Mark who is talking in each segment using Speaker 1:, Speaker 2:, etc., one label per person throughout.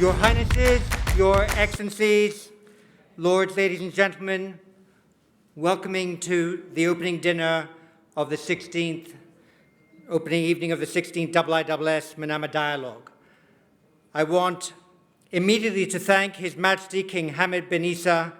Speaker 1: Your Highnesses, Your Excellencies, Lords, ladies and gentlemen, welcoming to the opening dinner of the 16th, opening evening of the 16th IISS Manama Dialogue. I want immediately to thank His Majesty King Hamad bin Isa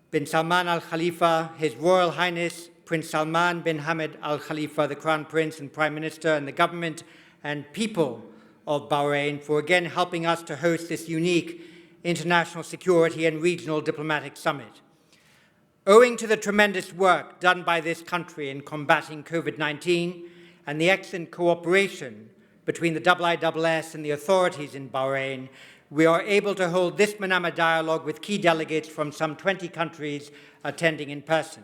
Speaker 1: bin Salman Al Khalifa, His Royal Highness Prince Salman bin Hamad Al Khalifa, the Crown Prince and Prime Minister, and the government and people of Bahrain for again helping us to host this unique international security and regional diplomatic summit. Owing to the tremendous work done by this country in combating COVID-19 and the excellent cooperation between the IISS and the authorities in Bahrain, we are able to hold this Manama Dialogue with key delegates from some 20 countries attending in person.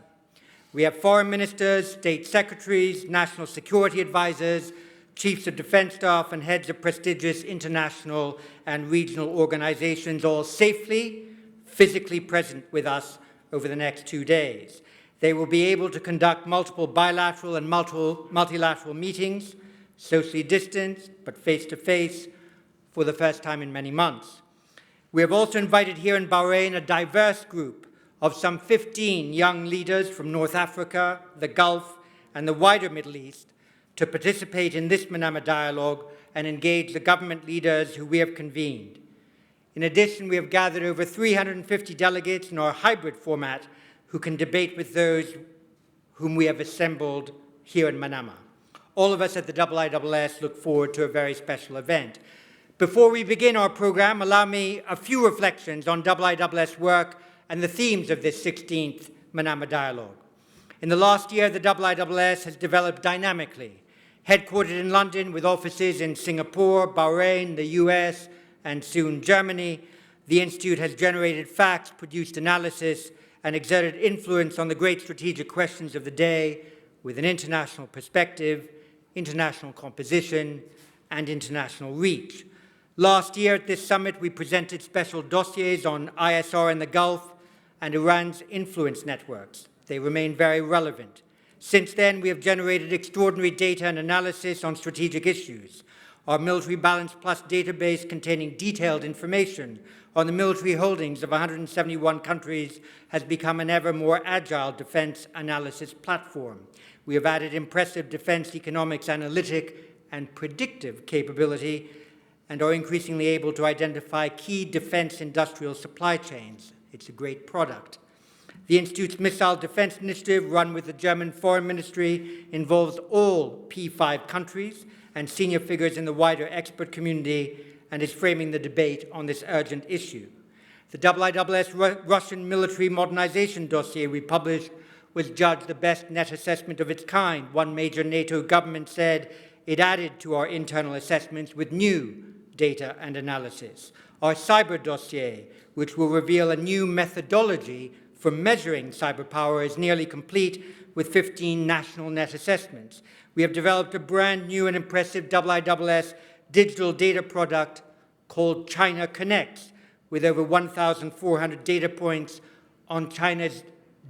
Speaker 1: We have foreign ministers, state secretaries, national security advisors, chiefs of defense staff, and heads of prestigious international and regional organizations, all safely, physically present with us over the next 2 days. They will be able to conduct multiple bilateral and multilateral meetings, socially distanced, but face-to-face, for the first time in many months. We have also invited here in Bahrain a diverse group of some 15 young leaders from North Africa, the Gulf, and the wider Middle East to participate in this Manama Dialogue and engage the government leaders who we have convened. In addition, we have gathered over 350 delegates in our hybrid format who can debate with those whom we have assembled here in Manama. All of us at the IISS look forward to a very special event. Before we begin our program, allow me a few reflections on IISS work and the themes of this 16th Manama Dialogue. In the last year, the IISS has developed dynamically. Headquartered in London with offices in Singapore, Bahrain, the US, and soon Germany, the Institute has generated facts, produced analysis, and exerted influence on the great strategic questions of the day with an international perspective, international composition, and international reach. Last year at this summit, we presented special dossiers on ISR in the Gulf and Iran's influence networks. They remain very relevant. Since then, we have generated extraordinary data and analysis on strategic issues. Our Military Balance Plus database containing detailed information on the military holdings of 171 countries has become an ever more agile defense analysis platform. We have added impressive defense economics analytic and predictive capability and are increasingly able to identify key defense industrial supply chains. It's a great product. The Institute's Missile Defense Initiative, run with the German Foreign Ministry, involves all P5 countries and senior figures in the wider expert community and is framing the debate on this urgent issue. The IISS Russian military modernization dossier we published was judged the best net assessment of its kind. One major NATO government said it added to our internal assessments with new data and analysis. Our cyber dossier, which will reveal a new methodology for measuring cyber power, is nearly complete with 15 national net assessments. We have developed a brand new and impressive IISS digital data product called China Connects, with over 1,400 data points on China's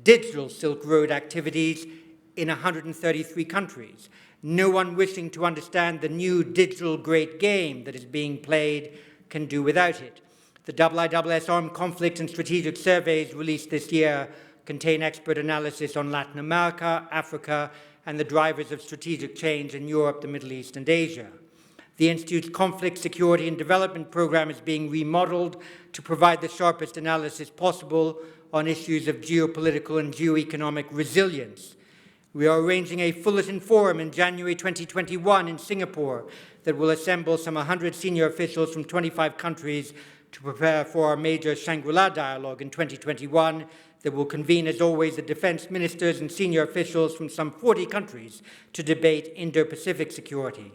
Speaker 1: digital Silk Road activities in 133 countries. No one wishing to understand the new digital great game that is being played can do without it. The IISS Armed Conflict and Strategic Surveys released this year contain expert analysis on Latin America, Africa, and the drivers of strategic change in Europe, the Middle East, and Asia. The Institute's Conflict, Security, and Development Program is being remodeled to provide the sharpest analysis possible on issues of geopolitical and geoeconomic resilience. We are arranging a Fullerton Forum in January 2021 in Singapore that will assemble some 100 senior officials from 25 countries to prepare for our major Shangri-La dialogue in 2021 that will convene, as always, the defense ministers and senior officials from some 40 countries to debate Indo-Pacific security.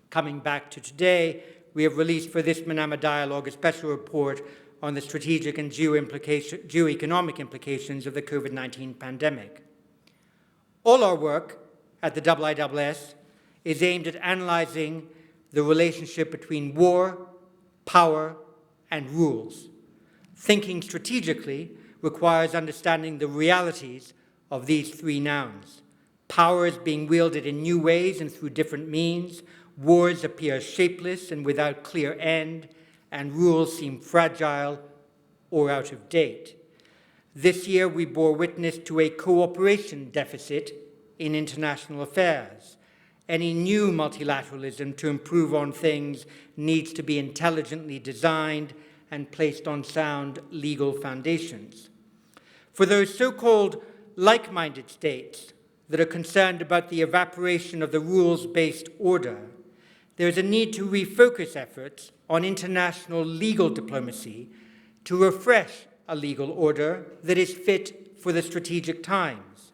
Speaker 1: Coming back to today, we have released for this Manama Dialogue a special report on the strategic and geoeconomic implications of the COVID-19 pandemic. All our work at the IISS is aimed at analyzing the relationship between war, power, and rules. Thinking strategically requires understanding the realities of these three nouns. Power is being wielded in new ways and through different means. Wars appear shapeless and without clear end, and rules seem fragile or out of date. This year, we bore witness to a cooperation deficit in international affairs. Any new multilateralism to improve on things needs to be intelligently designed and placed on sound legal foundations. For those so-called like-minded states that are concerned about the evaporation of the rules-based order, there is a need to refocus efforts on international legal diplomacy to refresh a legal order that is fit for the strategic times.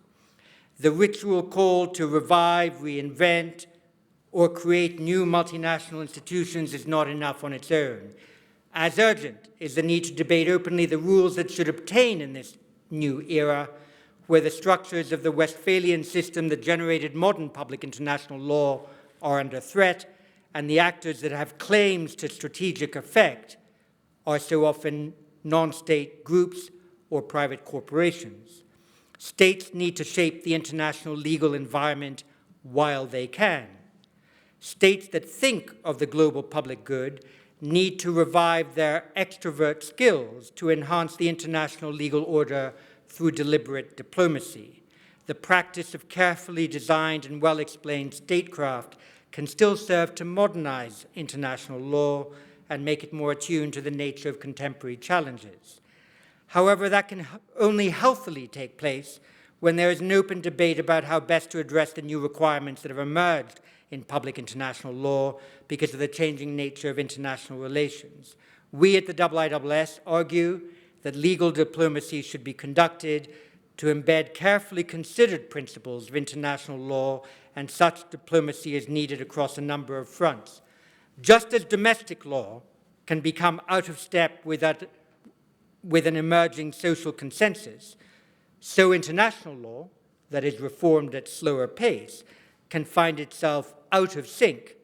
Speaker 1: The ritual call to revive, reinvent, or create new multinational institutions is not enough on its own. As urgent is the need to debate openly the rules that should obtain in this new era, where the structures of the Westphalian system that generated modern public international law are under threat, and the actors that have claims to strategic effect are so often non-state groups or private corporations. States need to shape the international legal environment while they can. States that think of the global public good need to revive their extrovert skills to enhance the international legal order through deliberate diplomacy. The practice of carefully designed and well-explained statecraft can still serve to modernize international law and make it more attuned to the nature of contemporary challenges. However, that can only healthily take place when there is an open debate about how best to address the new requirements that have emerged in public international law because of the changing nature of international relations. We at the IISS argue that legal diplomacy should be conducted to embed carefully considered principles of international law, and such diplomacy is needed across a number of fronts. Just as domestic law can become out of step with an emerging social consensus, so international law, that is reformed at slower pace, can find itself out of sync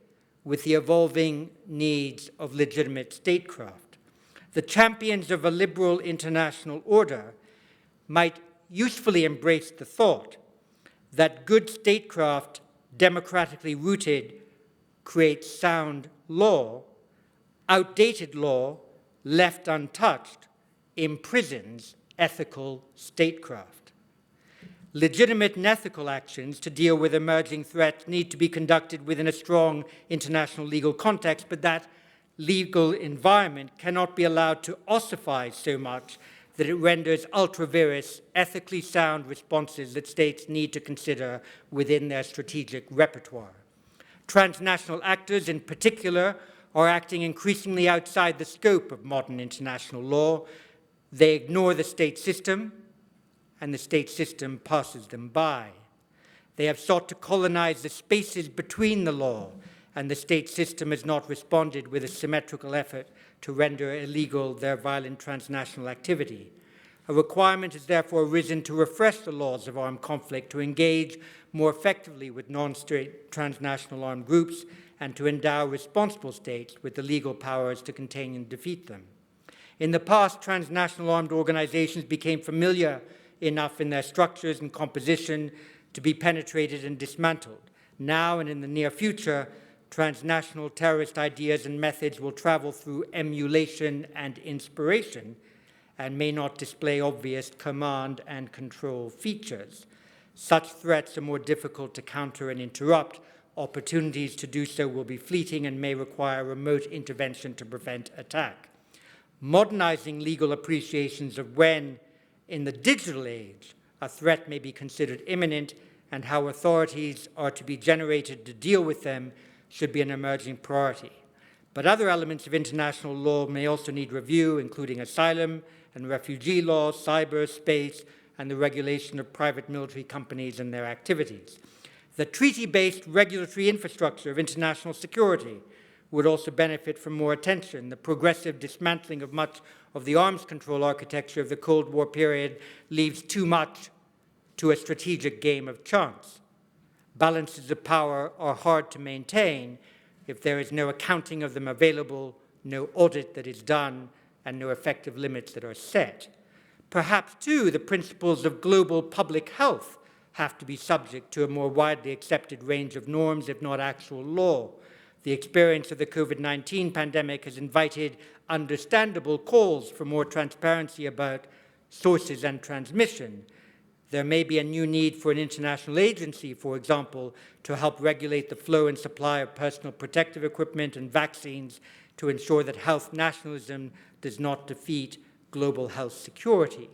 Speaker 1: with the evolving needs of legitimate statecraft. The champions of a liberal international order might usefully embrace the thought that good statecraft, democratically rooted, creates sound law. Outdated law, left untouched, imprisons ethical statecraft. Legitimate and ethical actions to deal with emerging threats need to be conducted within a strong international legal context, but that legal environment cannot be allowed to ossify so much that it renders ultra-vires, ethically sound responses that states need to consider within their strategic repertoire. Transnational actors, in particular, are acting increasingly outside the scope of modern international law. They ignore the state system, and the state system passes them by. They have sought to colonize the spaces between the law, and the state system has not responded with a symmetrical effort to render illegal their violent transnational activity. A requirement has therefore arisen to refresh the laws of armed conflict, to engage more effectively with non-state transnational armed groups, and to endow responsible states with the legal powers to contain and defeat them. In the past, transnational armed organizations became familiar enough in their structures and composition to be penetrated and dismantled. Now and in the near future, transnational terrorist ideas and methods will travel through emulation and inspiration and may not display obvious command and control features. Such threats are more difficult to counter and interrupt. Opportunities to do so will be fleeting and may require remote intervention to prevent attack. Modernizing legal appreciations of when, in the digital age, a threat may be considered imminent and how authorities are to be generated to deal with them should be an emerging priority. But other elements of international law may also need review, including asylum and refugee law, cyberspace, and the regulation of private military companies and their activities. The treaty-based regulatory infrastructure of international security would also benefit from more attention. The progressive dismantling of much of the arms control architecture of the Cold War period leaves too much to a strategic game of chance. Balances of power are hard to maintain if there is no accounting of them available, no audit that is done, and no effective limits that are set. Perhaps, too, the principles of global public health have to be subject to a more widely accepted range of norms, if not actual law. The experience of the COVID-19 pandemic has invited understandable calls for more transparency about sources and transmission. There may be a new need for an international agency, for example, to help regulate the flow and supply of personal protective equipment and vaccines to ensure that health nationalism does not defeat global health security.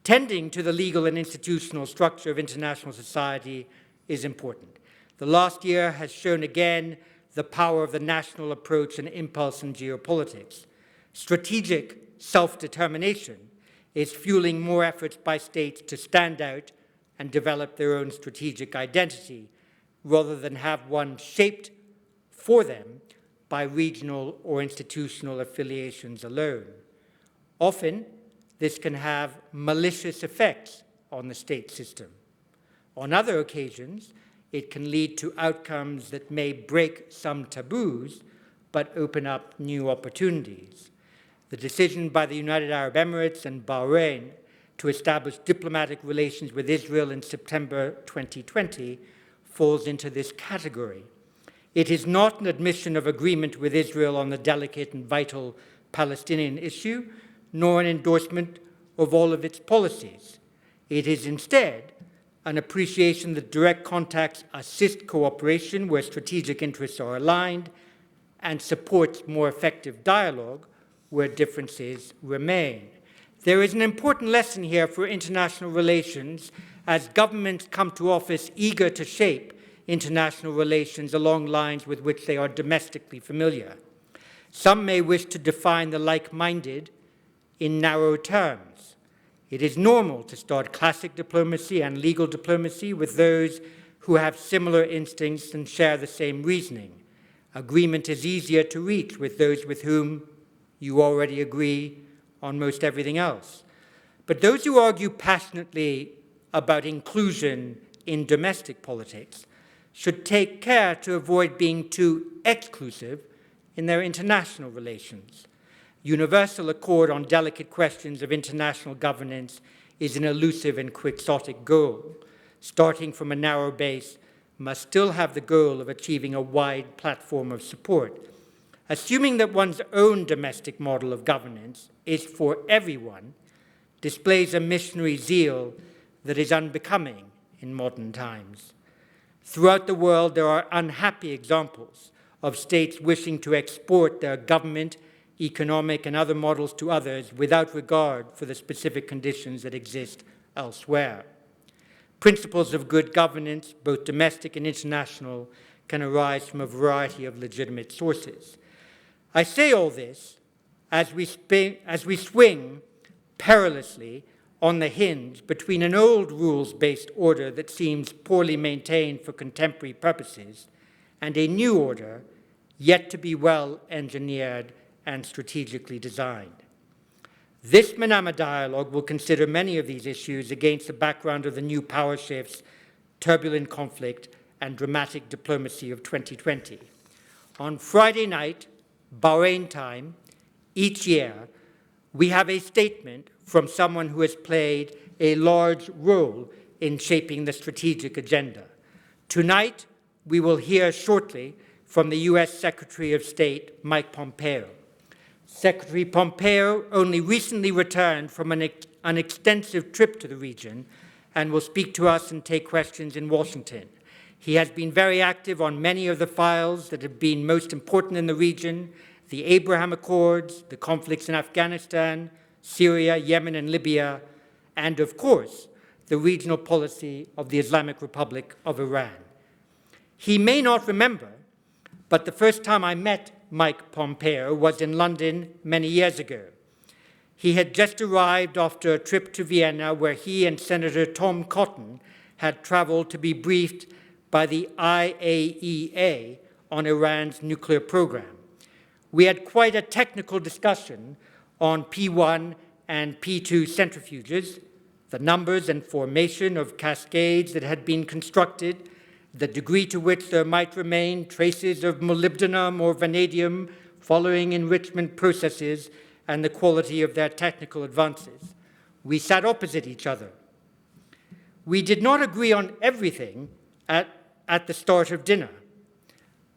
Speaker 1: Tending to the legal and institutional structure of international society is important. The last year has shown again the power of the national approach and impulse in geopolitics. Strategic self-determination is fueling more efforts by states to stand out and develop their own strategic identity, rather than have one shaped for them by regional or institutional affiliations alone. Often, this can have malicious effects on the state system. On other occasions, it can lead to outcomes that may break some taboos, but open up new opportunities. The decision by the United Arab Emirates and Bahrain to establish diplomatic relations with Israel in September 2020 falls into this category. It is not an admission of agreement with Israel on the delicate and vital Palestinian issue, nor an endorsement of all of its policies. It is instead an appreciation that direct contacts assist cooperation where strategic interests are aligned and supports more effective dialogue where differences remain. There is an important lesson here for international relations as governments come to office eager to shape international relations along lines with which they are domestically familiar. Some may wish to define the like-minded in narrow terms. It is normal to start classic diplomacy and legal diplomacy with those who have similar instincts and share the same reasoning. Agreement is easier to reach with those with whom you already agree on most everything else. But those who argue passionately about inclusion in domestic politics should take care to avoid being too exclusive in their international relations. Universal accord on delicate questions of international governance is an elusive and quixotic goal. Starting from a narrow base must still have the goal of achieving a wide platform of support. Assuming that one's own domestic model of governance is for everyone displays a missionary zeal that is unbecoming in modern times. Throughout the world, there are unhappy examples of states wishing to export their government, economic, and other models to others without regard for the specific conditions that exist elsewhere. Principles of good governance, both domestic and international, can arise from a variety of legitimate sources. I say all this as we swing perilously on the hinge between an old rules-based order that seems poorly maintained for contemporary purposes and a new order yet to be well engineered and strategically designed. This Manama Dialogue will consider many of these issues against the background of the new power shifts, turbulent conflict, and dramatic diplomacy of 2020. On Friday night, Bahrain time, each year, we have a statement from someone who has played a large role in shaping the strategic agenda. Tonight, we will hear shortly from the U.S. Secretary of State, Mike Pompeo. Secretary Pompeo only recently returned from an extensive trip to the region and will speak to us and take questions in Washington. He has been very active on many of the files that have been most important in the region: the Abraham Accords, the conflicts in Afghanistan, Syria, Yemen, and Libya, and of course, the regional policy of the Islamic Republic of Iran. He may not remember, but the first time I met Mike Pompeo was in London many years ago. He had just arrived after a trip to Vienna where he and Senator Tom Cotton had traveled to be briefed by the IAEA on Iran's nuclear program. We had quite a technical discussion on P1 and P2 centrifuges, the numbers and formation of cascades that had been constructed, the degree to which there might remain traces of molybdenum or vanadium following enrichment processes, and the quality of their technical advances. We sat opposite each other. We did not agree on everything at the start of dinner,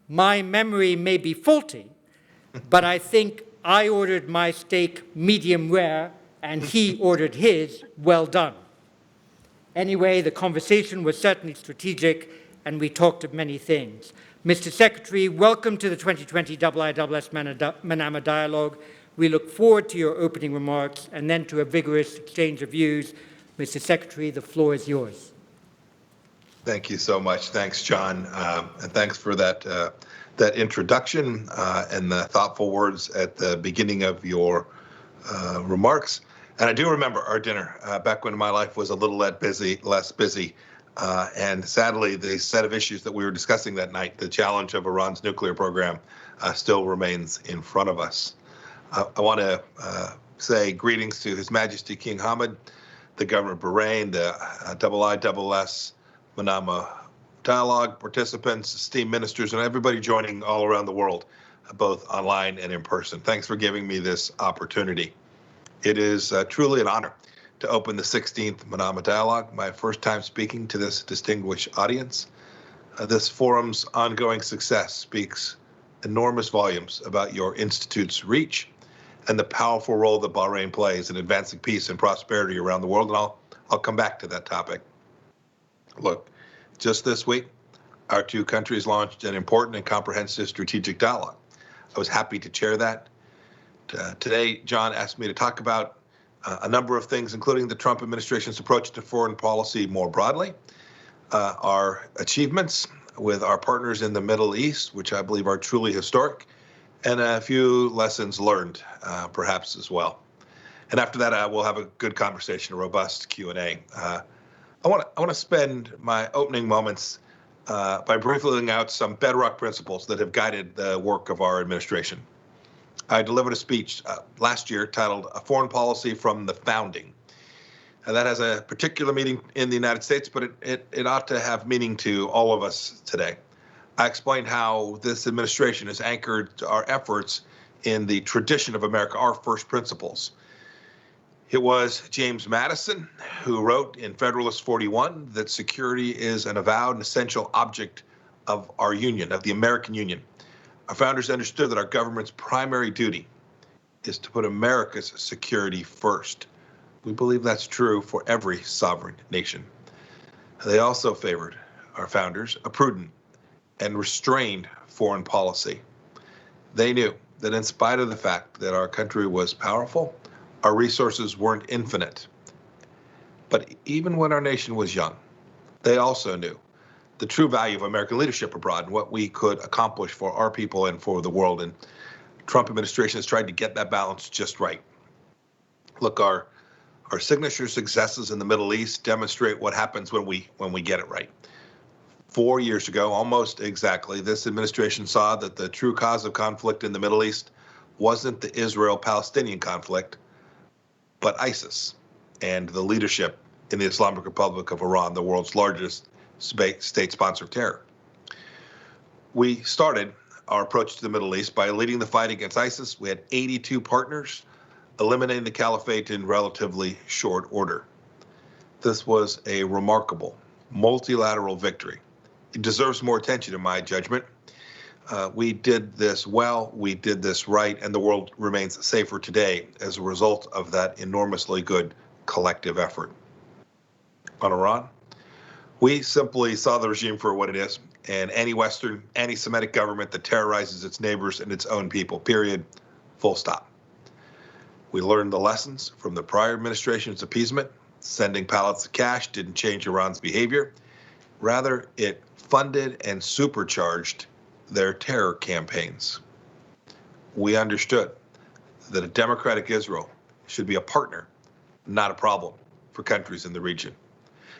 Speaker 1: My memory may be faulty, but I think I ordered my steak medium rare and he ordered his well done. Anyway, the conversation was certainly strategic and we talked of many things. Mr. Secretary, welcome to the 2020 IISS Manama Dialogue. We look forward to your opening remarks and then to a vigorous exchange of views. Mr. Secretary, the floor is yours.
Speaker 2: Thank you so much. Thanks, John, and thanks for that introduction and the thoughtful words at the beginning of your remarks. And I do remember our dinner back when my life was a little less busy. And sadly, the set of issues that we were discussing that night, the challenge of Iran's nuclear program, still remains in front of us. I want to say greetings to His Majesty King Hamad, the Governor of Bahrain, the IISS Manama Dialogue participants, esteemed ministers, and everybody joining all around the world, both online and in person. Thanks for giving me this opportunity. It is truly an honor to open the 16th Manama Dialogue, my first time speaking to this distinguished audience. This forum's ongoing success speaks enormous volumes about your institute's reach and the powerful role that Bahrain plays in advancing peace and prosperity around the world, and I'll come back to that topic. Look, just this week, our two countries launched an important and comprehensive strategic dialogue. I was happy to chair that. Today, John asked me to talk about a number of things, including the Trump administration's approach to foreign policy more broadly, our achievements with our partners in the Middle East, which I believe are truly historic, and a few lessons learned, perhaps as well. And after that, we'll have a good conversation, a robust Q&A. I want to spend my opening moments by briefly laying out some bedrock principles that have guided the work of our administration. I delivered a speech last year titled "A Foreign Policy from the Founding." And that has a particular meaning in the United States, but it ought to have meaning to all of us today. I explained how this administration has anchored our efforts in the tradition of America, our first principles. It was James Madison who wrote in Federalist 41 that security is an avowed and essential object of our union, of the American Union. Our founders understood that our government's primary duty is to put America's security first. We believe that's true for every sovereign nation. They also favored, our founders, a prudent and restrained foreign policy. They knew that in spite of the fact that our country was powerful, our resources weren't infinite. But even when our nation was young, they also knew the true value of American leadership abroad and what we could accomplish for our people and for the world. And Trump administration has tried to get that balance just right. Look, our signature successes in the Middle East demonstrate what happens when we get it right. 4 years ago, almost exactly, this administration saw that the true cause of conflict in the Middle East wasn't the Israel-Palestinian conflict, but ISIS and the leadership in the Islamic Republic of Iran, the world's largest state sponsor of terror. We started our approach to the Middle East by leading the fight against ISIS. We had 82 partners, eliminating the caliphate in relatively short order. This was a remarkable multilateral victory. It deserves more attention in my judgment. We did this well, we did this right, and the world remains safer today as a result of that enormously good collective effort. On Iran, we simply saw the regime for what it is, an anti-Western, anti-Semitic government that terrorizes its neighbors and its own people, period, full stop. We learned the lessons from the prior administration's appeasement. Sending pallets of cash didn't change Iran's behavior. Rather, it funded and supercharged their terror campaigns. We understood that a democratic Israel should be a partner, not a problem for countries in the region.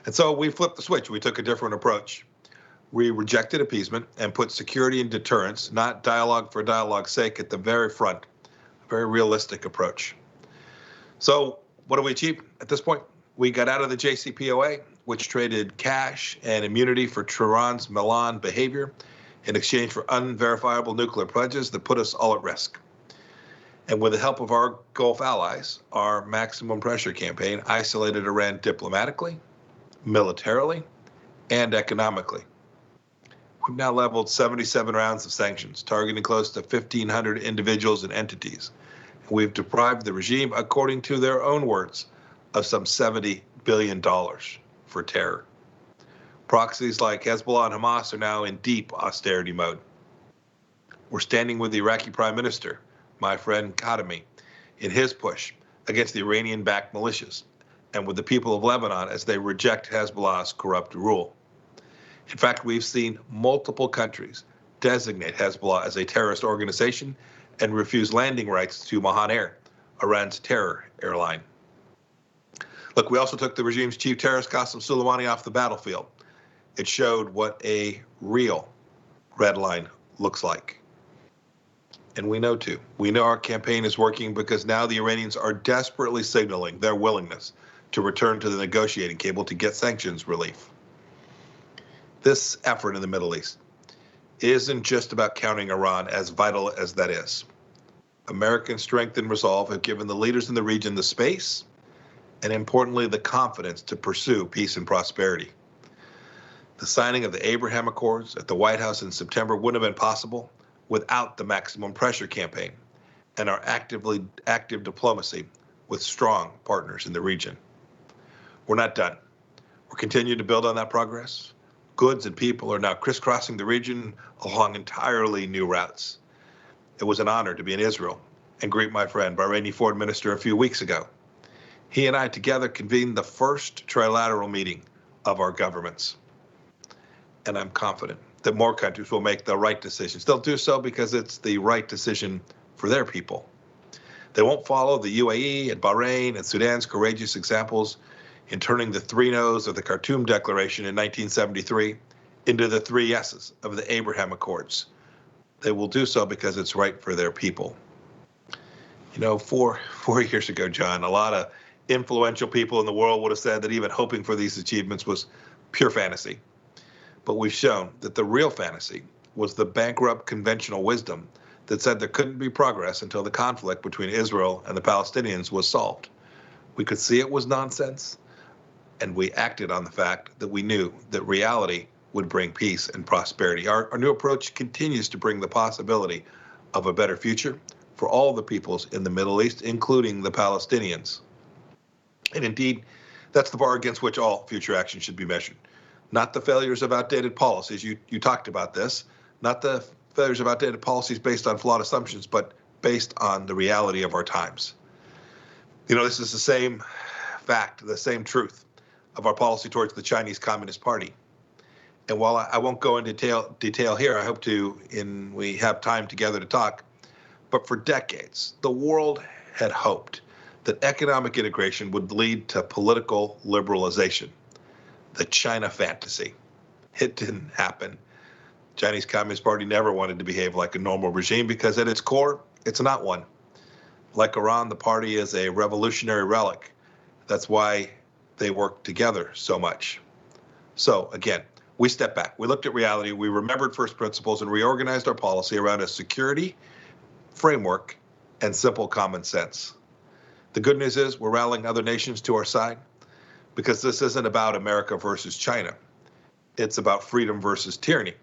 Speaker 2: And so we flipped the switch. We took a different approach. We rejected appeasement and put security and deterrence, not dialogue for dialogue's sake, at the very front. A very realistic approach. So what did we achieve at this point? We got out of the JCPOA, which traded cash and immunity for Tehran's malign behavior in exchange for unverifiable nuclear pledges that put us all at risk. And with the help of our Gulf allies, our maximum pressure campaign isolated Iran diplomatically, militarily, and economically. We've now leveled 77 rounds of sanctions, targeting close to 1,500 individuals and entities. We've deprived the regime, according to their own words, of some $70 billion for terror. Proxies like Hezbollah and Hamas are now in deep austerity mode. We're standing with the Iraqi Prime Minister, my friend Khatami, in his push against the Iranian-backed militias, and with the people of Lebanon as they reject Hezbollah's corrupt rule. In fact, we've seen multiple countries designate Hezbollah as a terrorist organization and refuse landing rights to Mahan Air, Iran's terror airline. Look, we also took the regime's chief terrorist, Qasem Soleimani, off the battlefield. It showed what a real red line looks like. And we know too. We know our campaign is working because now the Iranians are desperately signaling their willingness to return to the negotiating table to get sanctions relief. This effort in the Middle East isn't just about countering Iran, as vital as that is. American strength and resolve have given the leaders in the region the space and, importantly, the confidence to pursue peace and prosperity. The signing of the Abraham Accords at the White House in September wouldn't have been possible without the maximum pressure campaign and our active diplomacy with strong partners in the region. We're not done. We're continuing to build on that progress. Goods and people are now crisscrossing the region along entirely new routes. It was an honor to be in Israel and greet my friend, Bahraini Foreign Minister, a few weeks ago. He and I together convened the first trilateral meeting of our governments. And I'm confident that more countries will make the right decisions. They'll do so because it's the right decision for their people. They won't follow the UAE and Bahrain and Sudan's courageous examples in turning the 3 no's of the Khartoum Declaration in 1973 into the 3 yeses of the Abraham Accords. They will do so because it's right for their people. You know, four years ago, John, a lot of influential people in the world would have said that even hoping for these achievements was pure fantasy. But we've shown that the real fantasy was the bankrupt conventional wisdom that said there couldn't be progress until the conflict between Israel and the Palestinians was solved. We could see it was nonsense, and we acted on the fact that we knew that reality would bring peace and prosperity. Our new approach continues to bring the possibility of a better future for all the peoples in the Middle East, including the Palestinians. And indeed, that's the bar against which all future action should be measured. Not the failures of outdated policies, you talked about this, not the failures of outdated policies based on flawed assumptions, but based on the reality of our times. You know, this is the same fact, the same truth of our policy towards the Chinese Communist Party. And while I won't go into detail here, I hope to, we have time together to talk, but for decades, the world had hoped that economic integration would lead to political liberalization. The China fantasy. It didn't happen. Chinese Communist Party never wanted to behave like a normal regime because at its core, it's not one. Like Iran, the party is a revolutionary relic. That's why they work together so much. So again, we stepped back. We looked at reality. We remembered first principles and reorganized our policy around a security framework and simple common sense. The good news is we're rallying other nations to our side, because this isn't about America versus China. It's about freedom versus tyranny.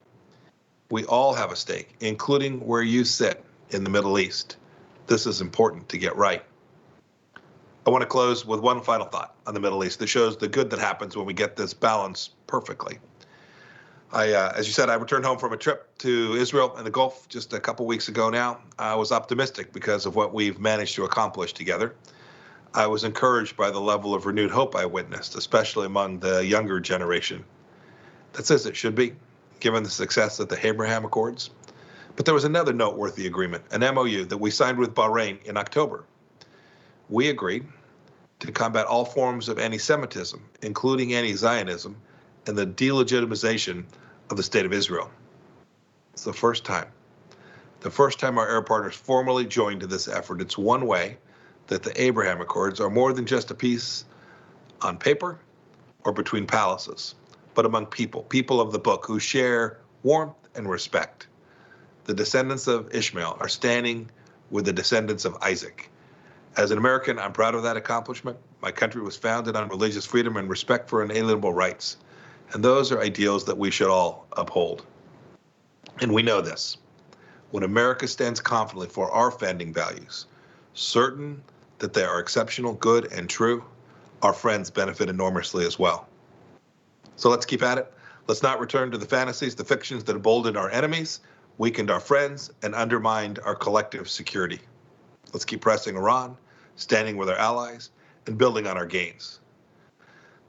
Speaker 2: We all have a stake, including where you sit in the Middle East. This is important to get right. I want to close with one final thought on the Middle East that shows the good that happens when we get this balance perfectly. As you said, I returned home from a trip to Israel and the Gulf just a couple weeks ago now. I was optimistic because of what we've managed to accomplish together. I was encouraged by the level of renewed hope I witnessed, especially among the younger generation. That's as it should be, given the success of the Abraham Accords. But there was another noteworthy agreement, an MOU that we signed with Bahrain in October. We agreed to combat all forms of anti-Semitism, including anti-Zionism, and the delegitimization of the State of Israel. It's the first time our Arab partners formally joined in this effort. It's one way that the Abraham Accords are more than just a peace on paper or between palaces, but among people of the book who share warmth and respect. The descendants of Ishmael are standing with the descendants of Isaac. As an American, I'm proud of that accomplishment. My country was founded on religious freedom and respect for inalienable rights. And those are ideals that we should all uphold. And we know this. When America stands confidently for our founding values, certain that they are exceptional, good, and true, our friends benefit enormously as well. So let's keep at it. Let's not return to the fantasies, the fictions that emboldened our enemies, weakened our friends, and undermined our collective security. Let's keep pressing Iran, standing with our allies, and building on our gains.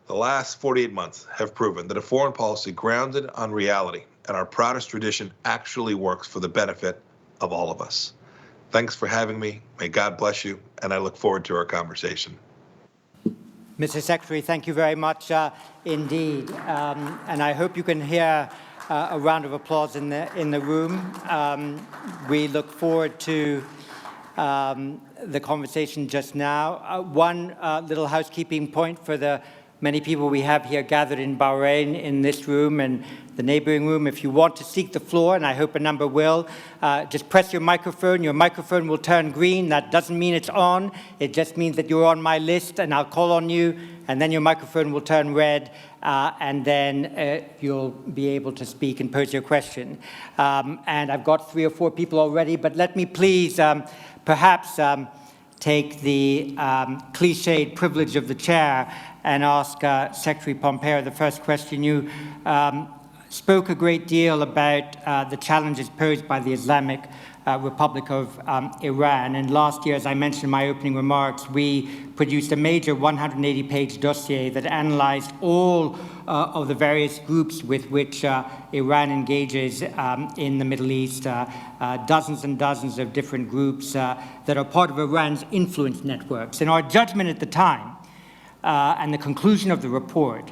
Speaker 2: The last 48 months have proven that a foreign policy grounded on reality and our proudest tradition actually works for the benefit of all of us. Thanks for having me. May God bless you, and I look forward to our conversation.
Speaker 1: Mr. Secretary, thank you very much indeed. And I hope you can hear a round of applause in the room. We look forward to the conversation just now. One little housekeeping point for the many people we have here gathered in Bahrain in this room and the neighboring room. If you want to seek the floor, and I hope a number will, just press your microphone. Your microphone will turn green. That doesn't mean it's on. It just means that you're on my list, and I'll call on you, and then your microphone will turn red, and then you'll be able to speak and pose your question. And I've got 3 or 4 people already, but let me please perhaps take the cliched privilege of the chair and ask Secretary Pompeo the first question. You spoke a great deal about the challenges posed by the Islamic Republic of Iran. And last year, as I mentioned in my opening remarks, we produced a major 180-page dossier that analyzed all of the various groups with which Iran engages in the Middle East, dozens and dozens of different groups that are part of Iran's influence networks. And our judgment at the time and the conclusion of the report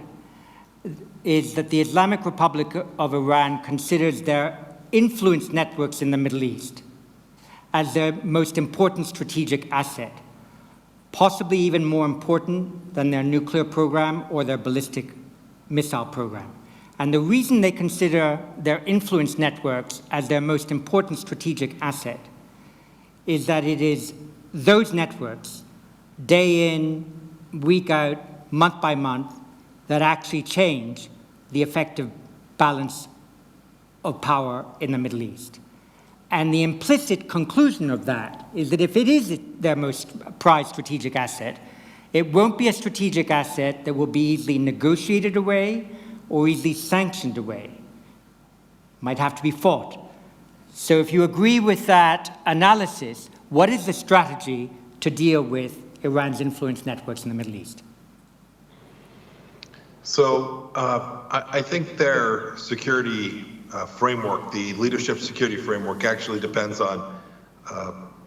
Speaker 1: is that the Islamic Republic of Iran considers their influence networks in the Middle East as their most important strategic asset, possibly even more important than their nuclear program or their ballistic missile program. And the reason they consider their influence networks as their most important strategic asset is that it is those networks, day in, week out, month by month, that actually change the effective balance of power in the Middle East. And the implicit conclusion of that is that if it is their most prized strategic asset, it won't be a strategic asset that will be easily negotiated away or easily sanctioned away. Might have to be fought. So if you agree with that analysis, what is the strategy to deal with Iran's influence networks in the Middle East?
Speaker 2: So I think their security framework, the leadership security framework, actually depends on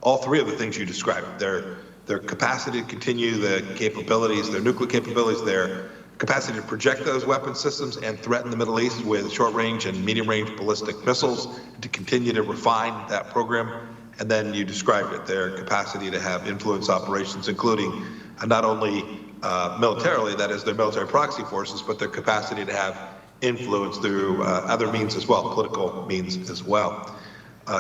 Speaker 2: all 3 of the things you described. Their capacity to continue the capabilities, their nuclear capabilities, their capacity to project those weapon systems and threaten the Middle East with short-range and medium-range ballistic missiles, to continue to refine that program. And then you described it, their capacity to have influence operations, including not only militarily, that is their military proxy forces, but their capacity to have influence through other means as well, political means as well.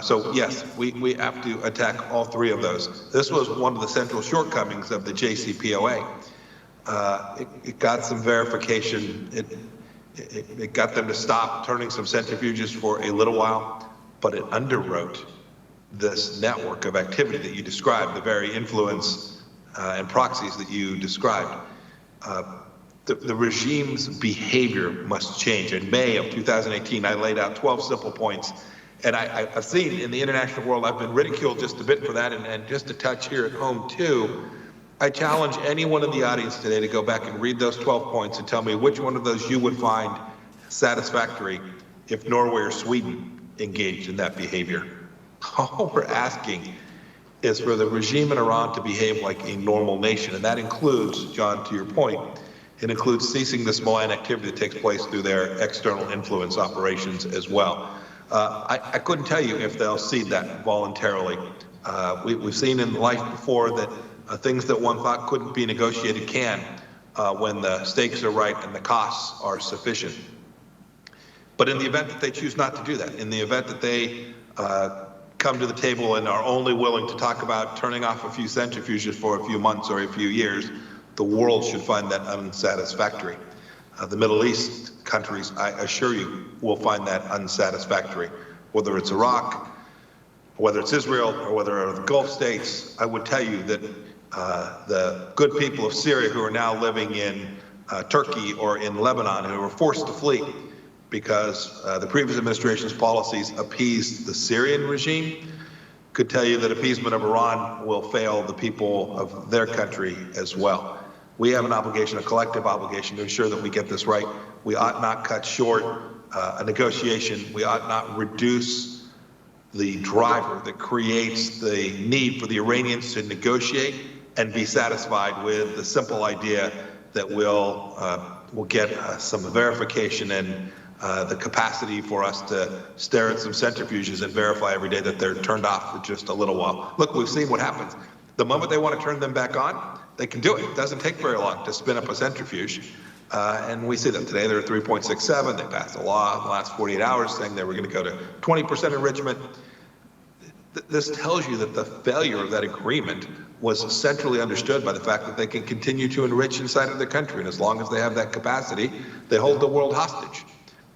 Speaker 2: So yes, we have to attack all 3 of those. This was one of the central shortcomings of the JCPOA. It got some verification. It got them to stop turning some centrifuges for a little while, but it underwrote this network of activity that you described, the very influence and proxies that you described. The regime's behavior must change. In May of 2018, I laid out 12 simple points. And I've seen in the international world, I've been ridiculed just a bit for that, and just a touch here at home too. I challenge anyone in the audience today to go back and read those 12 points and tell me which one of those you would find satisfactory if Norway or Sweden engaged in that behavior. All we're asking is for the regime in Iran to behave like a normal nation. And that includes, John, to your point, it includes ceasing this malign activity that takes place through their external influence operations as well. I couldn't tell you if they'll cede that voluntarily. We've seen in life before that things that one thought couldn't be negotiated can when the stakes are right and the costs are sufficient. But in the event that they choose not to do that, in the event that they come to the table and are only willing to talk about turning off a few centrifuges for a few months or a few years, the world should find that unsatisfactory. The Middle East countries, I assure you, will find that unsatisfactory. whether it's Iraq, whether it's Israel, or whether it's the Gulf states, I would tell you that the good people of Syria who are now living in Turkey or in Lebanon, who were forced to flee because the previous administration's policies appeased the Syrian regime, could tell you that appeasement of Iran will fail the people of their country as well. We have an obligation, a collective obligation, to ensure that we get this right. We ought not cut short a negotiation. We ought not reduce the driver that creates the need for the Iranians to negotiate and be satisfied with the simple idea that we'll get some verification and the capacity for us to stare at some centrifuges and verify every day that they're turned off for just a little while. Look, we've seen what happens. The moment they want to turn them back on, they can do it. It doesn't take very long to spin up a centrifuge. And we see that today. They're at 3.67. They passed a law in the last 48 hours saying they were going to go to 20% enrichment. This tells you that the failure of that agreement was centrally understood by the fact that they can continue to enrich inside of their country. And as long as they have that capacity, they hold the world hostage.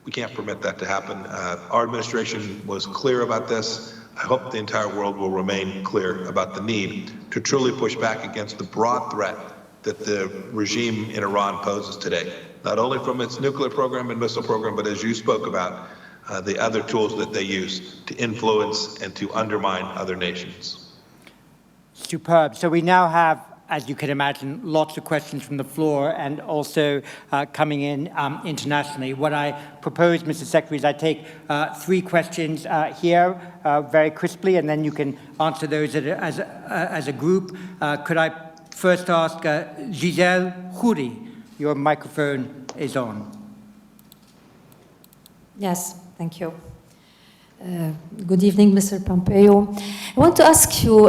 Speaker 2: We can't permit that to happen. Our administration was clear about this. I hope the entire world will remain clear about the need to truly push back against the broad threat that the regime in Iran poses today, not only from its nuclear program and missile program, but as you spoke about, the other tools that they use to influence and to undermine other nations.
Speaker 1: Superb. So we now have, as you can imagine, lots of questions from the floor and also coming in internationally. What I propose, Mr. Secretary, is I take 3 questions here very crisply, and then you can answer those as a group. Could I first ask Giselle Khoury? Your microphone is on.
Speaker 3: Yes, thank you. Good evening, Mr. Pompeo. I want to ask you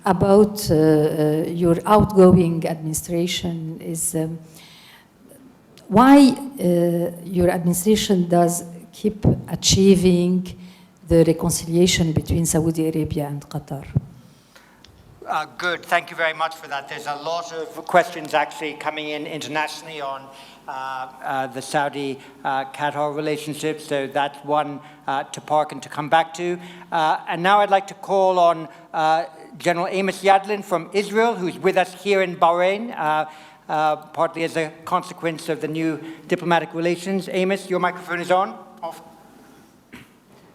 Speaker 3: about your outgoing administration. Why your administration does keep achieving the reconciliation between Saudi Arabia and Qatar?
Speaker 1: Good. Thank you very much for that. There's a lot of questions actually coming in internationally on the Saudi-Qatar relationship, so that's one to park and to come back to. And now I'd like to call on General Amos Yadlin from Israel, who's with us here in Bahrain, partly as a consequence of the new diplomatic relations. Amos, your microphone is on. Off.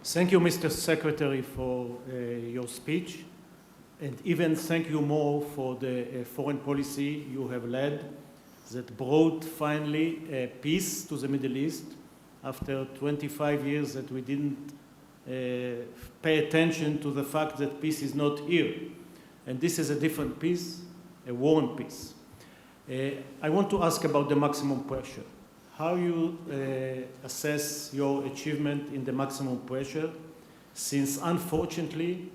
Speaker 4: Thank you, Mr. Secretary, for your speech. And even thank you more for the foreign policy you have led that brought finally peace to the Middle East after 25 years that we didn't pay attention to the fact that peace is not here. And this is a different peace, a warm peace. I want to ask about the maximum pressure. How you assess your achievement in the maximum pressure, since unfortunately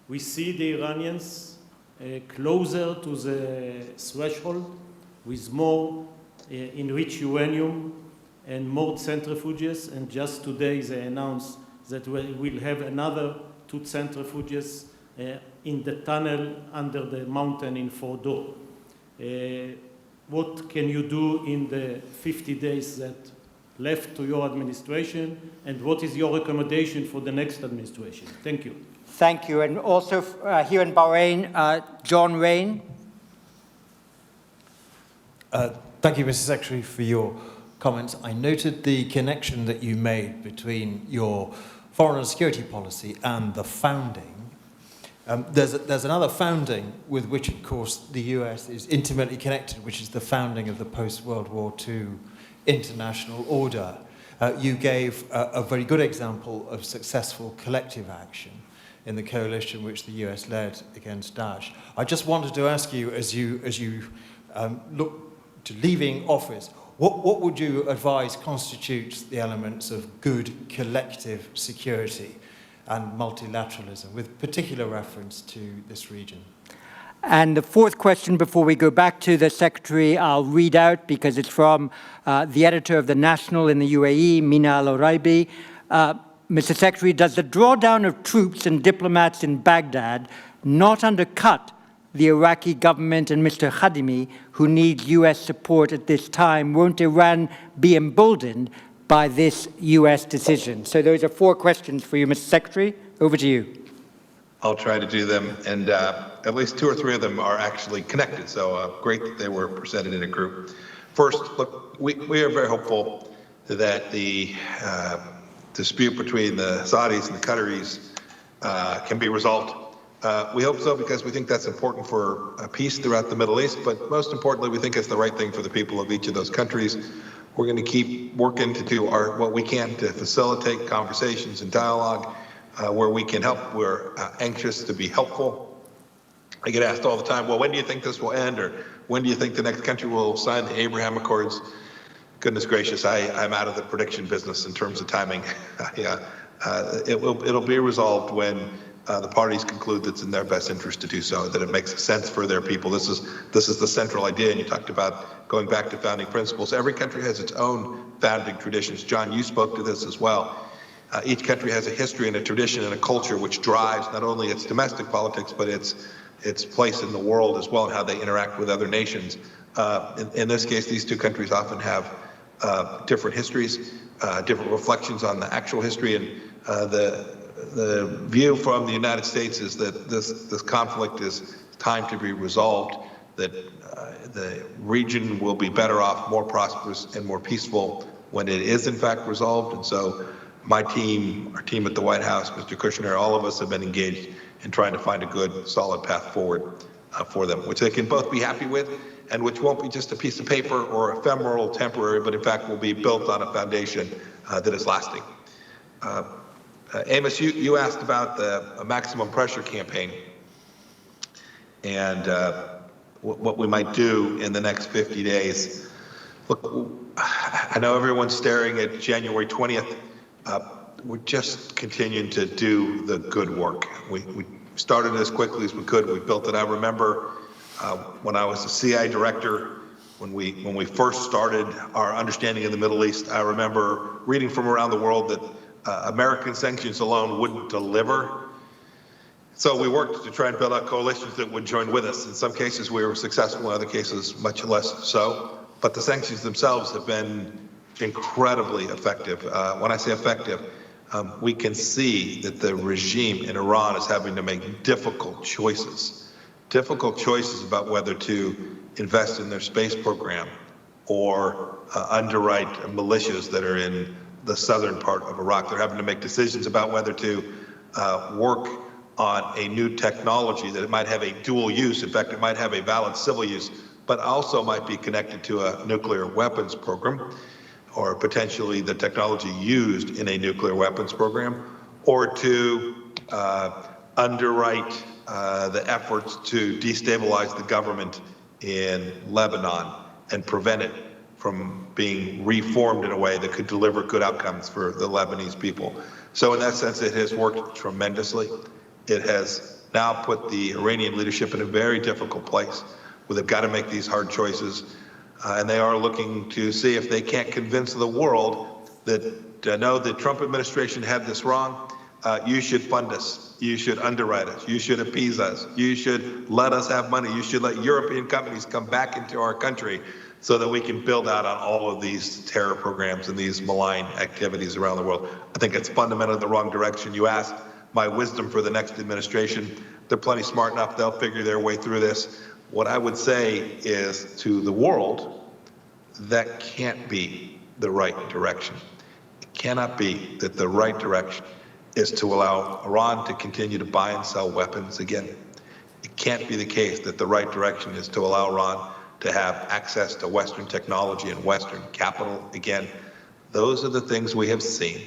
Speaker 4: we see the Iranians closer to the threshold with more enriched uranium and more centrifuges, and just today they announced that we will have another 2 centrifuges in the tunnel under the mountain in Fordo. What can you do in the 50 days that left to your administration, and what is your recommendation for the next administration? Thank you.
Speaker 1: Thank you. And also here in Bahrain, John Rain.
Speaker 5: Thank you, Mr. Secretary, for your comments. I noted the connection that you made between your foreign and security policy and the founding. There's another founding with which, of course, the US is intimately connected, which is the founding of the post-World War II international order. You gave a very good example of successful collective action in the coalition which the US led against Daesh. I just wanted to ask you, as you look to leaving office, what would you advise constitutes the elements of good collective security and multilateralism, with particular reference to this region?
Speaker 1: And the 4th question, before we go back to the Secretary, I'll read out because it's from the editor of The National in the UAE, Mina Al-Oraibi. Mr. Secretary, does the drawdown of troops and diplomats in Baghdad not undercut the Iraqi government and Mr. Khadimi, who needs US support at this time? Won't Iran be emboldened by this U.S. decision? So those are 4 questions for you, Mr. Secretary. Over to you.
Speaker 2: I'll try to do them, and at least 2 or 3 of them are actually connected, so great that they were presented in a group. First, look, we are very hopeful that the dispute between the Saudis and the Qataris can be resolved. We hope so because we think that's important for peace throughout the Middle East, but most importantly, we think it's the right thing for the people of each of those countries. We're going to keep working to do what we can to facilitate conversations and dialogue where we can help. We're anxious to be helpful. I get asked all the time, well, when do you think this will end? Or when do you think the next country will sign the Abraham Accords? Goodness gracious, I'm out of the prediction business in terms of timing. It'll be resolved when the parties conclude that it's in their best interest to do so, that it makes sense for their people. This is the central idea, and you talked about going back to founding principles. Every country has its own founding traditions. John, you spoke to this as well. Each country has a history and a tradition and a culture which drives not only its domestic politics, but its place in the world as well, and how they interact with other nations. In this case, these 2 countries often have different histories, different reflections on the actual history, and the view from the United States is that this conflict is time to be resolved, that the region will be better off, more prosperous, and more peaceful when it is in fact resolved. And so my team, our team at the White House, Mr. Kushner, all of us have been engaged in trying to find a good, solid path forward for them, which they can both be happy with, and which won't be just a piece of paper or ephemeral, temporary, but in fact will be built on a foundation that is lasting. Amos, you asked about the maximum pressure campaign and what we might do in the next 50 days. Look, I know everyone's staring at January 20th. We're just continuing to do the good work. We started as quickly as we could. We built it. I remember when I was the CIA director, when we first started our understanding of the Middle East, I remember reading from around the world that American sanctions alone wouldn't deliver. So we worked to try and build out coalitions that would join with us. In some cases we were successful, in other cases much less so. But the sanctions themselves have been incredibly effective. When I say effective, we can see that the regime in Iran is having to make difficult choices about whether to invest in their space program or underwrite militias that are in the southern part of Iraq. They're having to make decisions about whether to work on a new technology that it might have a dual use. In fact, it might have a valid civil use, but also might be connected to a nuclear weapons program, or potentially the technology used in a nuclear weapons program, or to underwrite the efforts to destabilize the government in Lebanon and prevent it from being reformed in a way that could deliver good outcomes for the Lebanese people. So in that sense, it has worked tremendously. It has now put the Iranian leadership in a very difficult place where they've got to make these hard choices. And they are looking to see if they can't convince the world that, no, the Trump administration had this wrong. You should fund us. You should underwrite us. You should appease us. You should let us have money. You should let European companies come back into our country so that we can build out on all of these terror programs and these malign activities around the world. I think it's fundamentally the wrong direction. You asked my wisdom for the next administration. They're plenty smart enough. They'll figure their way through this. What I would say is to the world, that can't be the right direction. It cannot be that the right direction is to allow Iran to continue to buy and sell weapons again. It can't be the case that the right direction is to allow Iran to have access to Western technology and Western capital again. Those are the things we have seen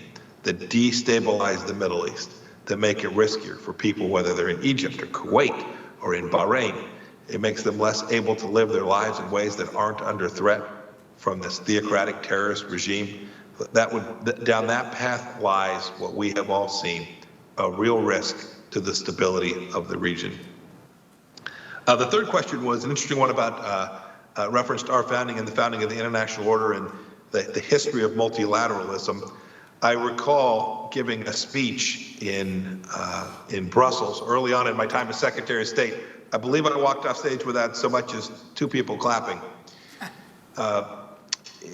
Speaker 2: that destabilize the Middle East, that make it riskier for people, whether they're in Egypt or Kuwait or in Bahrain. It makes them less able to live their lives in ways that aren't under threat from this theocratic terrorist regime. Down that path lies what we have all seen, a real risk to the stability of the region. The third question was an interesting one about reference to our founding and the founding of the international order and the history of multilateralism. I recall giving a speech in Brussels early on in my time as Secretary of State. I believe I walked off stage without so much as 2 people clapping.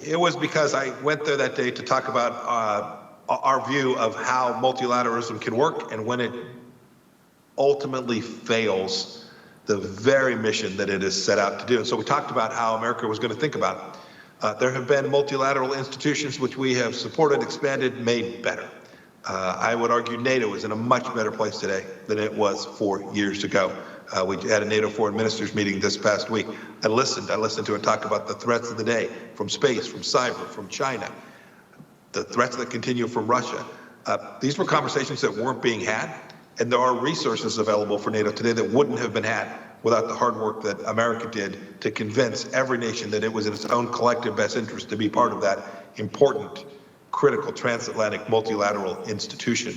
Speaker 2: it was because I went there that day to talk about our view of how multilateralism can work and when it ultimately fails the very mission that it is set out to do. And so we talked about how America was going to think about it. There have been multilateral institutions which we have supported, expanded, made better. I would argue NATO is in a much better place today than it was 4 years ago. We had a NATO foreign ministers meeting this past week. I listened to it talk about the threats of the day from space, from cyber, from China, the threats that continue from Russia. These were conversations that weren't being had, and there are resources available for NATO today that wouldn't have been had without the hard work that America did to convince every nation that it was in its own collective best interest to be part of that important, critical transatlantic multilateral institution.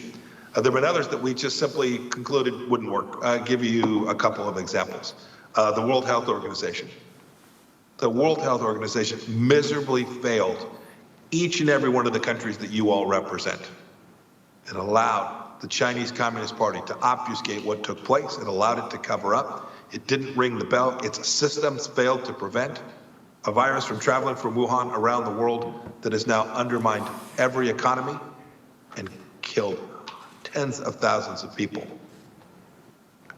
Speaker 2: There have been others that we just simply concluded wouldn't work. I'll give you a couple of examples. The World Health Organization. The World Health Organization miserably failed each and every one of the countries that you all represent. It allowed the Chinese Communist Party to obfuscate what took place. It allowed it to cover up. It didn't ring the bell. Its systems failed to prevent a virus from traveling from Wuhan around the world that has now undermined every economy and killed tens of thousands of people.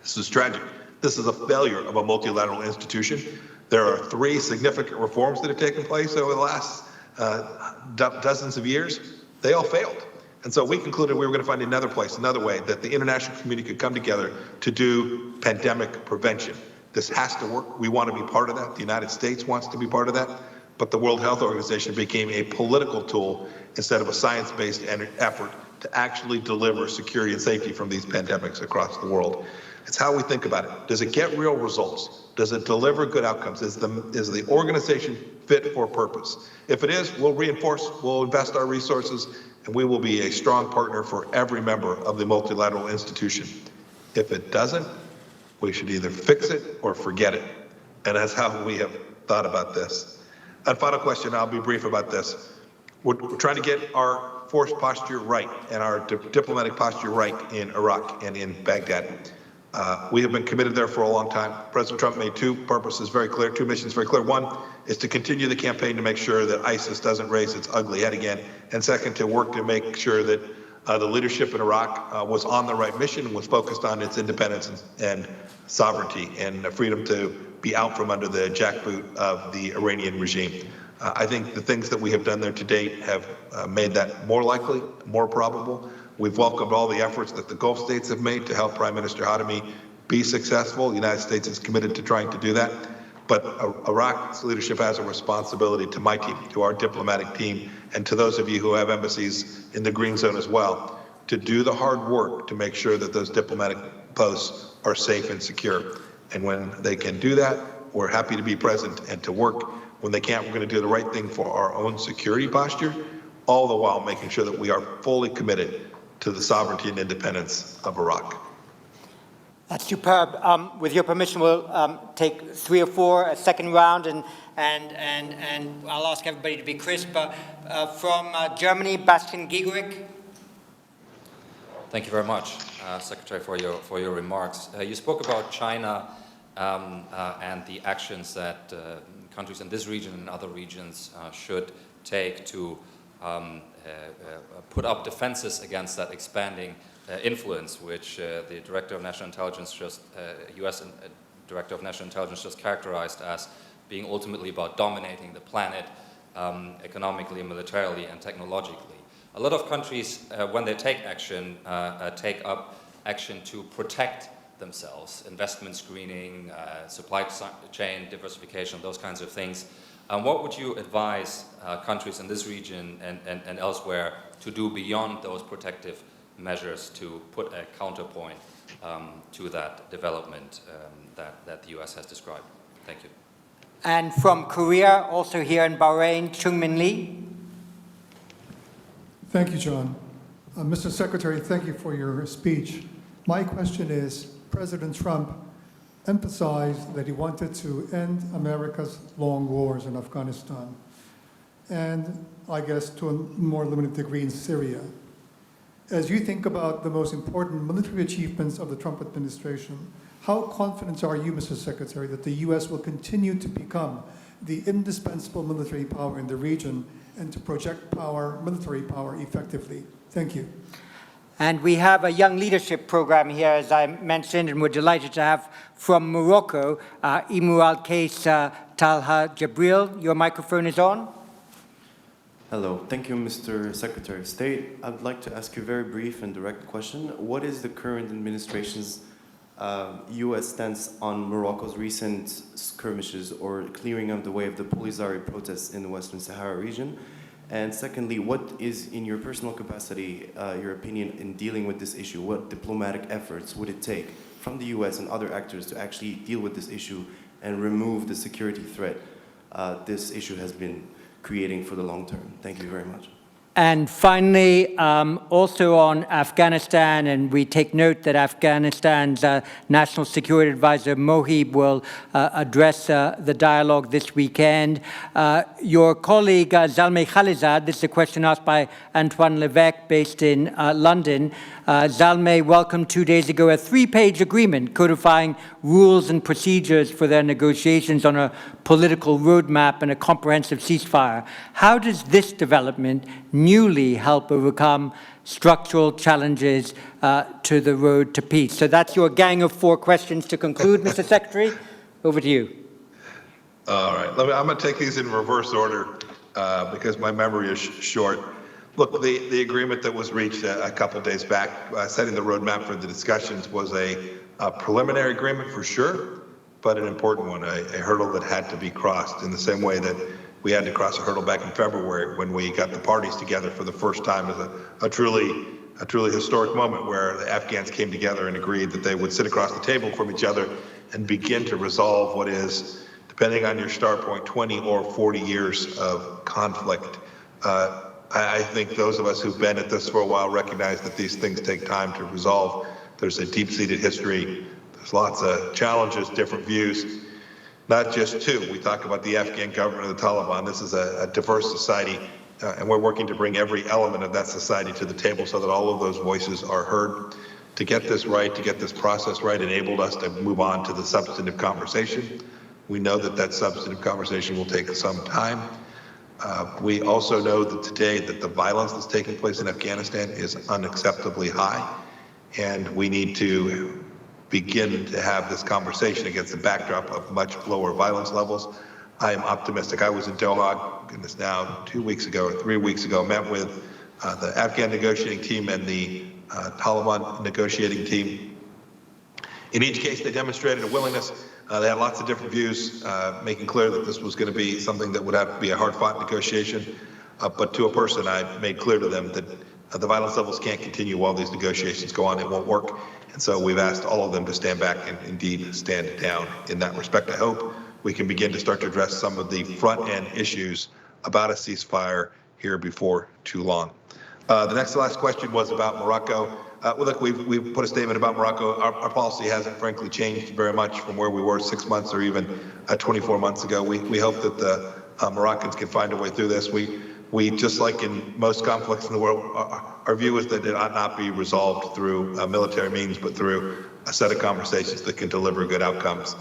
Speaker 2: This is tragic. This is a failure of a multilateral institution. There are 3 significant reforms that have taken place over the last dozens of years. They all failed. And so we concluded we were going to find another place, another way that the international community could come together to do pandemic prevention. This has to work. We want to be part of that. The United States wants to be part of that. But the World Health Organization became a political tool instead of a science-based effort to actually deliver security and safety from these pandemics across the world. It's how we think about it. Does it get real results? Does it deliver good outcomes? Is the organization fit for purpose? If it is, we'll reinforce, we'll invest our resources, and we will be a strong partner for every member of the multilateral institution. If it doesn't, we should either fix it or forget it. And that's how we have thought about this. And final question, I'll be brief about this. We're trying to get our force posture right and our diplomatic posture right in Iraq and in Baghdad. We have been committed there for a long time. President Trump made 2 purposes very clear, 2 missions very clear. One is to continue the campaign to make sure that ISIS doesn't raise its ugly head again. And second, to work to make sure that the leadership in Iraq was on the right mission and was focused on its independence and sovereignty and freedom to be out from under the jackboot of the Iranian regime. I think the things that we have done there to date have made that more likely, more probable. We've welcomed all the efforts that the Gulf states have made to help Prime Minister Khatami be successful. The United States is committed to trying to do that. But Iraq's leadership has a responsibility to my team, to our diplomatic team, and to those of you who have embassies in the Green Zone as well, to do the hard work to make sure that those diplomatic posts are safe and secure. And when they can do that, we're happy to be present and to work. When they can't, we're going to do the right thing for our own security posture, all the while making sure that we are fully committed to the sovereignty and independence of Iraq.
Speaker 1: That's superb. With your permission, we'll take 3 or 4, a second round, and I'll ask everybody to be crisp. From Germany, Bastian Giegerick.
Speaker 6: Thank you very much, Secretary, for your remarks. You spoke about China and the actions that countries in this region and other regions should take to put up defenses against that expanding influence, which the Director of National Intelligence U.S. Director of National Intelligence just characterized as being ultimately about dominating the planet economically, militarily, and technologically. A lot of countries, when they take action, take up action to protect themselves, investment screening, supply chain diversification, those kinds of things. What would you advise countries in this region and elsewhere to do beyond those protective measures to put a counterpoint to that development that the U.S. has described? Thank you.
Speaker 1: And from Korea, also here in Bahrain, Chung-Min Lee.
Speaker 7: Thank you, John. Mr. Secretary, thank you for your speech. My question is, President Trump emphasized that he wanted to end America's long wars in Afghanistan, and I guess to a more limited degree in Syria. As you think about the most important military achievements of the Trump administration, how confident are you, Mr. Secretary, that the U.S. will continue to become the indispensable military power in the region and to project power, military power effectively? Thank you.
Speaker 1: And we have a young leadership program here, as I mentioned, and we're delighted to have from Morocco, Imu Al-Kais Talha Jabril. Your microphone is on.
Speaker 8: Hello. Thank you, Mr. Secretary of State. I'd like to ask you a very brief and direct question. What is the current administration's U.S. stance on Morocco's recent skirmishes or clearing of the way of the Polisario protests in the Western Sahara region? And secondly, what is, in your personal capacity, your opinion in dealing with this issue? What diplomatic efforts would it take from the U.S. and other actors to actually deal with this issue and remove the security threat this issue has been creating for the long term? Thank you very much.
Speaker 1: And finally, also on Afghanistan, and we take note that Afghanistan's National Security Advisor Mohib will address the dialogue this weekend. Your colleague Zalmay Khalilzad, this is a question asked by Antoine Levesque based in London. Zalmay welcomed 2 days ago a 3-page agreement codifying rules and procedures for their negotiations on a political roadmap and a comprehensive ceasefire. How does this development newly help overcome structural challenges to the road to peace? So that's your gang of 4 questions to conclude, Mr. Secretary. Over to you.
Speaker 2: All right, I'm going to take these in reverse order because my memory is short. Look, the agreement that was reached a couple days back, setting the roadmap for the discussions, was a preliminary agreement for sure, but an important one, a hurdle that had to be crossed in the same way that we had to cross a hurdle back in February when we got the parties together for the first time as a truly historic moment where the Afghans came together and agreed that they would sit across the table from each other and begin to resolve what is, depending on your start point, 20 or 40 years of conflict. I think those of us who've been at this for a while recognize that these things take time to resolve. There's a deep-seated history. There's lots of challenges, different views. Not just 2. We talk about the Afghan government and the Taliban. This is a diverse society, and we're working to bring every element of that society to the table so that all of those voices are heard. To get this right, to get this process right, enabled us to move on to the substantive conversation. We know that that substantive conversation will take some time. We also know that today that the violence that's taking place in Afghanistan is unacceptably high, and we need to begin to have this conversation against the backdrop of much lower violence levels. I am optimistic. I was in Doha, goodness, now 2 weeks ago or 3 weeks ago, met with the Afghan negotiating team and the Taliban negotiating team. In each case, they demonstrated a willingness. They had lots of different views, making clear that this was going to be something that would have to be a hard-fought negotiation. But to a person, I made clear to them that the violence levels can't continue while these negotiations go on. It won't work. And so we've asked all of them to stand back and indeed stand down in that respect. I hope we can begin to start to address some of the front-end issues about a ceasefire here before too long. The next to last question was about Morocco. Well, look, we've put a statement about Morocco. Our policy hasn't, frankly, changed very much from where we were 6 months or even 24 months ago. We hope that the Moroccans can find a way through this. We just like in most conflicts in the world, our view is that it ought not be resolved through military means, but through a set of conversations that can deliver good outcomes.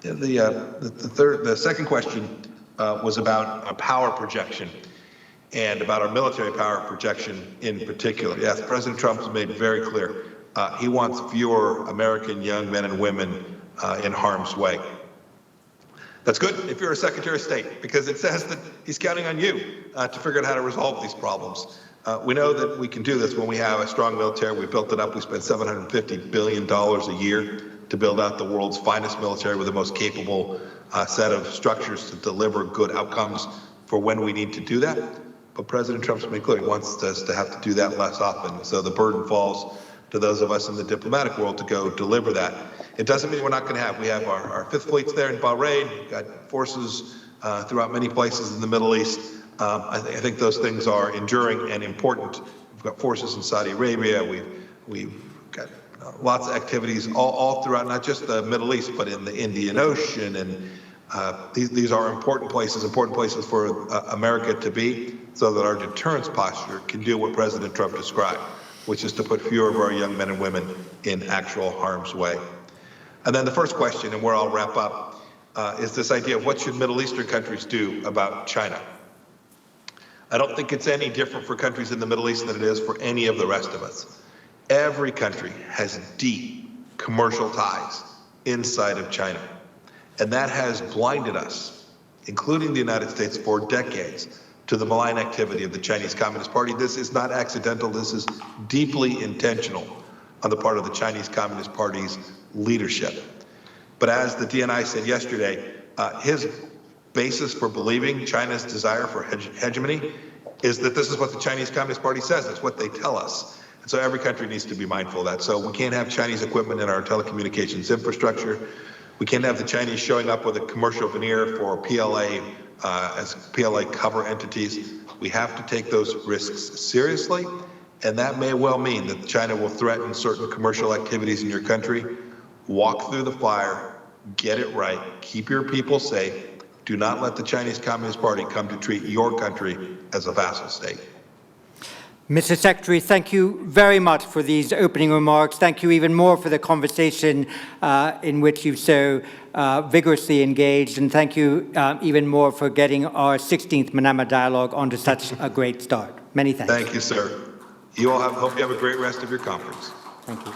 Speaker 2: The second question was about power projection and about our military power projection in particular. Yes, President Trump has made very clear he wants fewer American young men and women in harm's way. That's good if you're a Secretary of State, because it says that he's counting on you to figure out how to resolve these problems. We know that we can do this when we have a strong military. We built it up. We spent $750 billion a year to build out the world's finest military with the most capable set of structures to deliver good outcomes for when we need to do that. But President Trump's made clear he wants us to have to do that less often. So the burden falls to those of us in the diplomatic world to go deliver that. It doesn't mean we're not going to have. We have our fifth fleets there in Bahrain. We've got forces throughout many places in the Middle East. I think those things are enduring and important. We've got forces in Saudi Arabia. We've got lots of activities all throughout, not just the Middle East, but in the Indian Ocean. And these are important places for America to be, so that our deterrence posture can do what President Trump described, which is to put fewer of our young men and women in actual harm's way. And then the first question, and where I'll wrap up, is this idea of what should Middle Eastern countries do about China. I don't think it's any different for countries in the Middle East than it is for any of the rest of us. Every country has deep commercial ties inside of China. And that has blinded us, including the United States, for decades to the malign activity of the Chinese Communist Party. This is not accidental. This is deeply intentional on the part of the Chinese Communist Party's leadership. But as the DNI said yesterday, his basis for believing China's desire for hegemony is that this is what the Chinese Communist Party says. It's what they tell us. And so every country needs to be mindful of that. So we can't have Chinese equipment in our telecommunications infrastructure. We can't have the Chinese showing up with a commercial veneer for PLA as PLA cover entities. We have to take those risks seriously. And that may well mean that China will threaten certain commercial activities in your country. Walk through the fire, get it right, keep your people safe. Do not let the Chinese Communist Party come to treat your country as a vassal state.
Speaker 1: Mr. Secretary, thank you very much for these opening remarks. Thank you even more for the conversation in which you've so vigorously engaged. And thank you even more for getting our 16th Manama Dialogue onto such a great start. Many thanks.
Speaker 2: Thank you, sir. You all hope you have a great rest of your conference.
Speaker 1: Thank you.